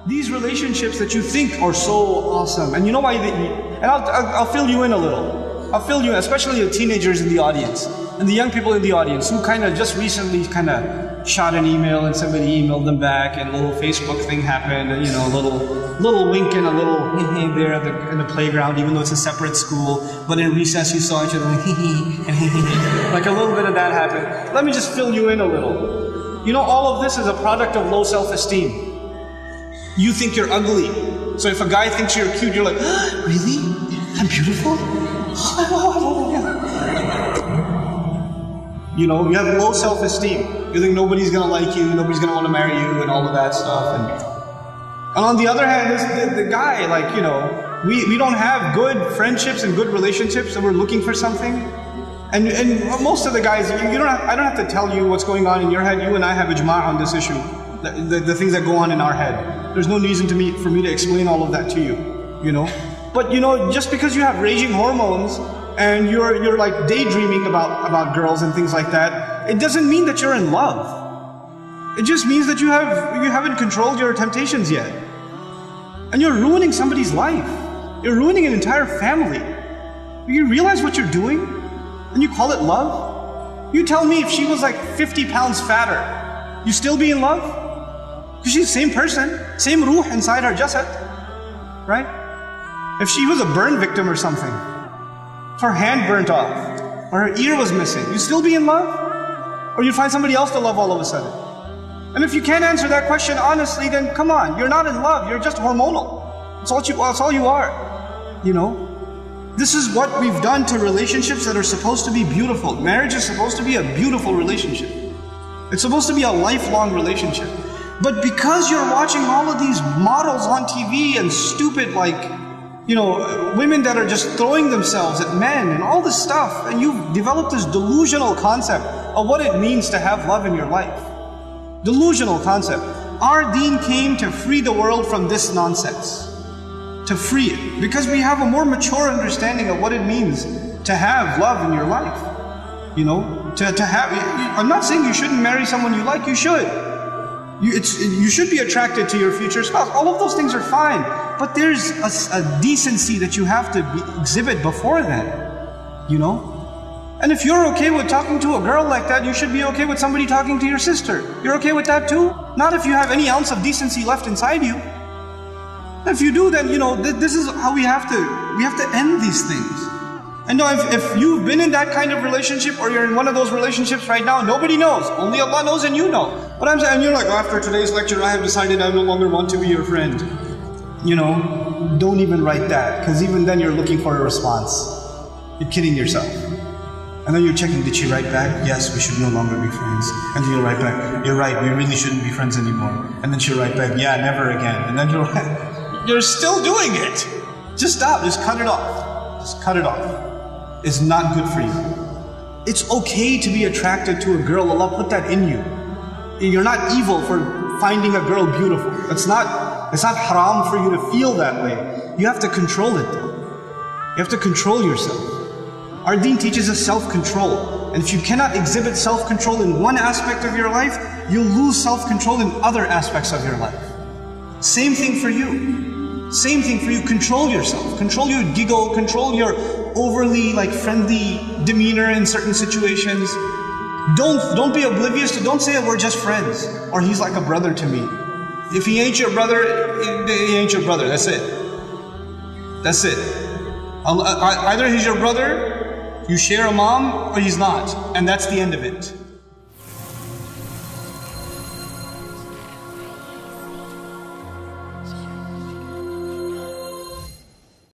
These relationships that you think are so awesome, and you know why? And I'll fill you in a little. I'll fill you in, especially the teenagers in the audience and the young people in the audience who kind of just recently kind of shot an email and somebody emailed them back, and a little Facebook thing happened, and a little wink and a little hee there in the playground, even though it's a separate school. But in recess you saw each other and like a little bit of that happened. Let me just fill you in a little. All of this is a product of low self-esteem. You think you're ugly. So if a guy thinks you're cute, you're like, really? I'm beautiful? You have low self-esteem. You think nobody's gonna like you, nobody's gonna want to marry you, and all of that stuff. And on the other hand, the guy, we don't have good friendships and good relationships, and we're looking for something. And most of the guys, I don't have to tell you what's going on in your head. You and I have ijma' on this issue. The things that go on in our head. There's no reason for me to explain all of that to you, But just because you have raging hormones and you're like daydreaming about girls and things like that, it doesn't mean that you're in love. It just means that you haven't controlled your temptations yet. And you're ruining somebody's life. You're ruining an entire family. You realize what you're doing? And you call it love? You tell me if she was like 50 pounds fatter, you still be in love? Because she's the same person, same ruh inside her jasad, right? If she was a burn victim or something, if her hand burnt off, or her ear was missing, you still be in love? Or you find somebody else to love all of a sudden? And if you can't answer that question honestly, then come on, you're not in love, you're just hormonal. That's all you are, This is what we've done to relationships that are supposed to be beautiful. Marriage is supposed to be a beautiful relationship. It's supposed to be a lifelong relationship. But because you're watching all of these models on TV and stupid women that are just throwing themselves at men and all this stuff, and you've developed this delusional concept of what it means to have love in your life. Delusional concept. Our deen came to free the world from this nonsense. To free it. Because we have a more mature understanding of what it means to have love in your life. I'm not saying you shouldn't marry someone you like, you should. You should be attracted to your future spouse. All of those things are fine. But there's a decency that you have to exhibit before then. And if you're okay with talking to a girl like that, you should be okay with somebody talking to your sister. You're okay with that too? Not if you have any ounce of decency left inside you. If you do, then this is how we have to end these things. And if you've been in that kind of relationship, or you're in one of those relationships right now, nobody knows. Only Allah knows and you know. But I'm saying, and you're like, after today's lecture, I have decided I no longer want to be your friend. Don't even write that, because even then you're looking for a response. You're kidding yourself. And then you're checking, did she write back? Yes, we should no longer be friends. And then you'll write back, you're right, we really shouldn't be friends anymore. And then she'll write back, yeah, never again. And then you're still doing it. Just stop, just cut it off. Just cut it off. It's not good for you. It's okay to be attracted to a girl. Allah put that in you. You're not evil for finding a girl beautiful. It's not haram for you to feel that way. You have to control it though. You have to control yourself. Our deen teaches us self-control. And if you cannot exhibit self-control in one aspect of your life, you'll lose self-control in other aspects of your life. Same thing for you. Same thing for you. Control yourself. Control your giggle. Control your overly friendly demeanor in certain situations. Don't be oblivious to, don't say we're just friends, or he's like a brother to me. If he ain't your brother, he ain't your brother. That's it. That's it. Either he's your brother, you share a mom, or he's not. And that's the end of it.